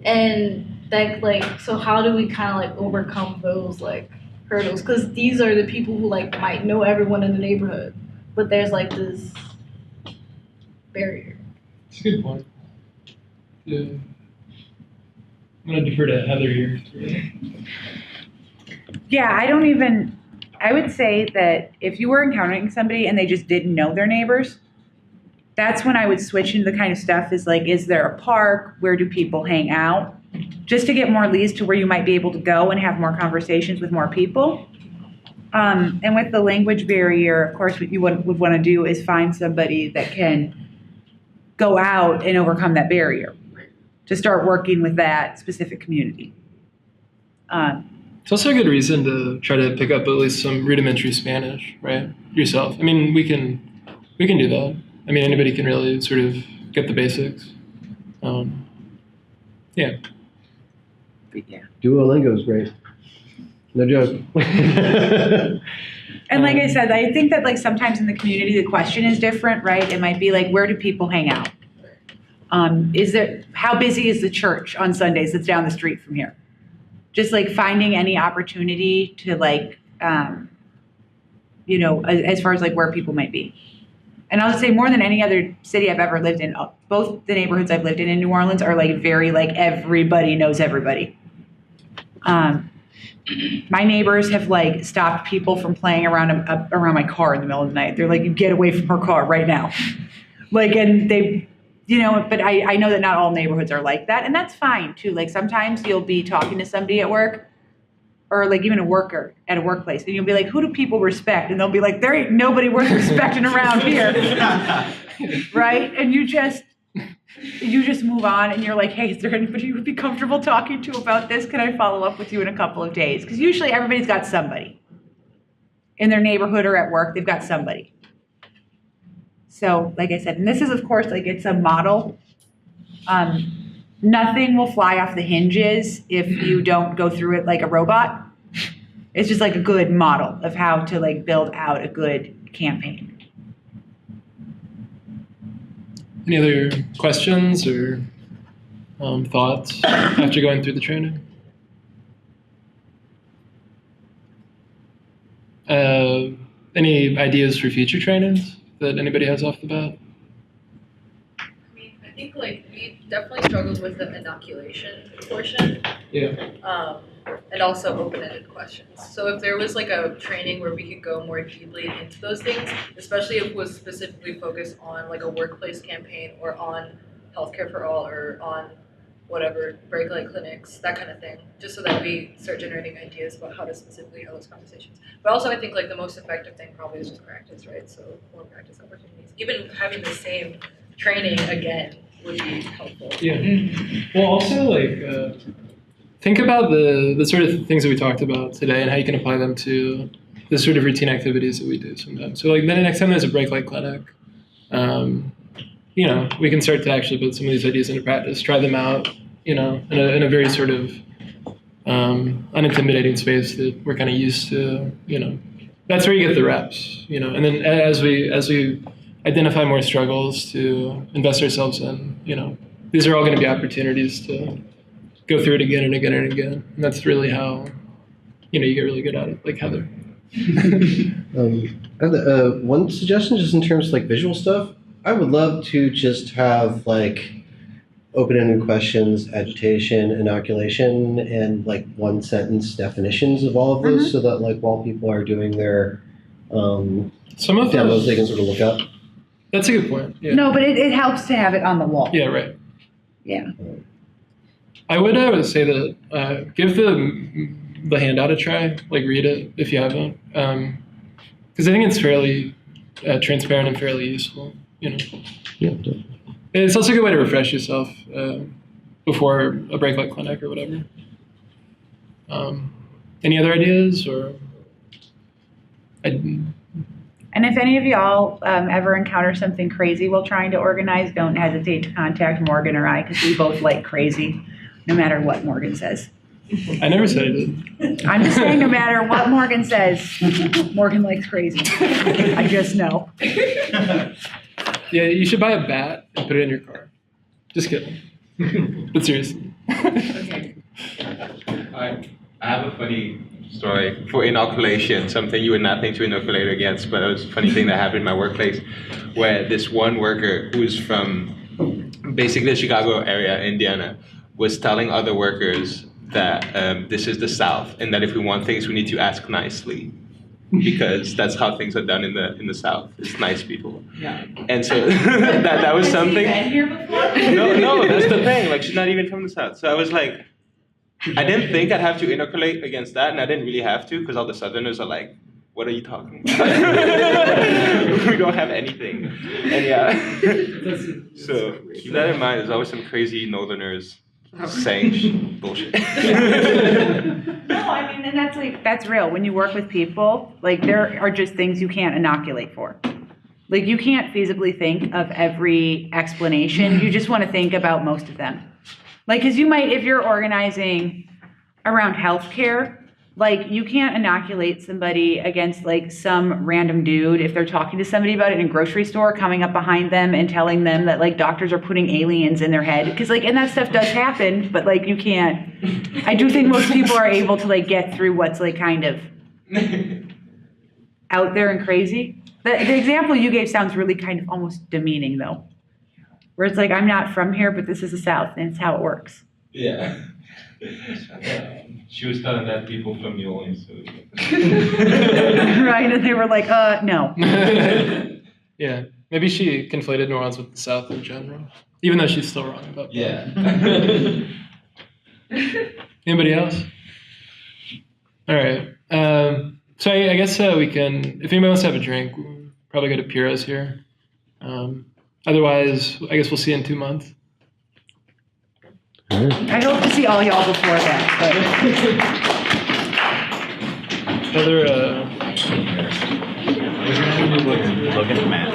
S12: And that like, so how do we kind of like overcome those like hurdles? Because these are the people who like might know everyone in the neighborhood, but there's like this barrier.
S1: That's a good point. Yeah. I'm gonna defer to Heather here.
S2: Yeah, I would say that if you were encountering somebody and they just didn't know their neighbors, that's when I would switch into the kind of stuff is like, is there a park? Where do people hang out? Just to get more leads to where you might be able to go and have more conversations with more people. And with the language barrier, of course, what you would want to do is find somebody that can go out and overcome that barrier to start working with that specific community.
S1: It's also a good reason to try to pick up at least some rudimentary Spanish, right? Yourself. I mean, we can do that. I mean, anybody can really sort of get the basics. Yeah.
S2: But yeah.
S3: Duolingo is great. No joke.
S2: And like I said, I think that like sometimes in the community, the question is different, right? It might be like, where do people hang out? How busy is the church on Sundays that's down the street from here? Just like finding any opportunity to like, as far as like where people might be. And I'll just say more than any other city I've ever lived in, both the neighborhoods I've lived in New Orleans are like very like everybody knows everybody. My neighbors have like stopped people from playing around my car in the middle of the night. They're like, get away from her car right now. Like, and they, but I know that not all neighborhoods are like that. And that's fine too. Like sometimes you'll be talking to somebody at work or like even a worker at a workplace and you'll be like, who do people respect? And they'll be like, there ain't nobody worth respecting around here. Right? And you just move on and you're like, hey, is there anybody you would be comfortable talking to about this? Can I follow up with you in a couple of days? Because usually everybody's got somebody in their neighborhood or at work. They've got somebody. So like I said, and this is of course like it's a model. Nothing will fly off the hinges if you don't go through it like a robot. It's just like a good model of how to like build out a good campaign.
S1: Any other questions or thoughts after going through the training? Any ideas for future trainings that anybody has off the bat?
S8: I mean, I think like we definitely struggled with the inoculation portion.
S1: Yeah.
S8: And also open-ended questions. So if there was like a training where we could go more deeply into those things, especially if it was specifically focused on like a workplace campaign or on healthcare for all or on whatever, break light clinics, that kind of thing, just so that we start generating ideas about how to specifically have those conversations. But also I think like the most effective thing probably is just practice, right? So more practice opportunities. Even having the same training again would be helpful.
S1: Yeah. Well, also like think about the sort of things that we talked about today and how you can apply them to the sort of routine activities that we do sometimes. So like then the next time there's a break light clinic, we can start to actually put some of these ideas into practice, try them out, in a very sort of unintimidating space that we're kind of used to, That's where you get the reps, And then as we identify more struggles to invest ourselves in, these are all going to be opportunities to go through it again and again and again. And that's really how, you get really good at it, like Heather.
S3: One suggestion just in terms of like visual stuff, I would love to just have like open-ended questions, agitation, inoculation, and like one sentence definitions of all of those so that like while people are doing their
S1: some of
S3: demos, they can sort of look up.
S1: That's a good point. Yeah.
S2: No, but it helps to have it on the wall.
S1: Yeah, right.
S2: Yeah.
S1: I would say that give the handout a try, like read it if you haven't, because I think it's fairly transparent and fairly useful.
S3: Yeah.
S1: It's also a good way to refresh yourself before a break light clinic or whatever. Any other ideas or?
S2: And if any of y'all ever encounter something crazy while trying to organize, don't hesitate to contact Morgan or I, because we both like crazy, no matter what Morgan says.
S1: I never said I did.
S2: I'm just saying no matter what Morgan says, Morgan likes crazy. I just know.
S1: Yeah, you should buy a bat and put it in your car. Just kidding. But seriously.
S9: I have a funny story for inoculation, something you would not think to inoculate against, but it was a funny thing that happened in my workplace where this one worker who's from basically the Chicago area, Indiana, was telling other workers that this is the South and that if we want things, we need to ask nicely. Because that's how things are done in the South. It's nice people.
S2: Yeah.
S9: And so that was something.
S2: Has he been here before?
S9: No, that's the thing. Like she's not even from the South. So I was like, I didn't think I'd have to inoculate against that, and I didn't really have to because all the Southerners are like, "What are you talking about? We don't have anything." And yeah. So keep that in mind. There's always some crazy Northerners saying bullshit.
S2: No, I mean, and that's real. When you work with people, like there are just things you can't inoculate for. Like you can't feasibly think of every explanation. You just want to think about most of them. Like, because you might, if you're organizing around healthcare, like you can't inoculate somebody against like some random dude if they're talking to somebody about it in a grocery store, coming up behind them and telling them that like doctors are putting aliens in their head. Because like, and that stuff does happen, but like you can't. I do think most people are able to like get through what's like kind of out there and crazy. The example you gave sounds really kind of almost demeaning though. Where it's like, I'm not from here, but this is the South, and it's how it works.
S9: Yeah. She was telling that people from New Orleans. So.
S2: Right, and they were like, no.
S1: Yeah, maybe she conflated New Orleans with the South in general, even though she's still wrong about that.
S9: Yeah.
S1: Anybody else? All right. So I guess we can, if anybody wants to have a drink, we'll probably go to Piro's here. Otherwise, I guess we'll see you in 2 months.
S2: I hope to see all y'all before that,
S1: Another,
S7: Look at the map.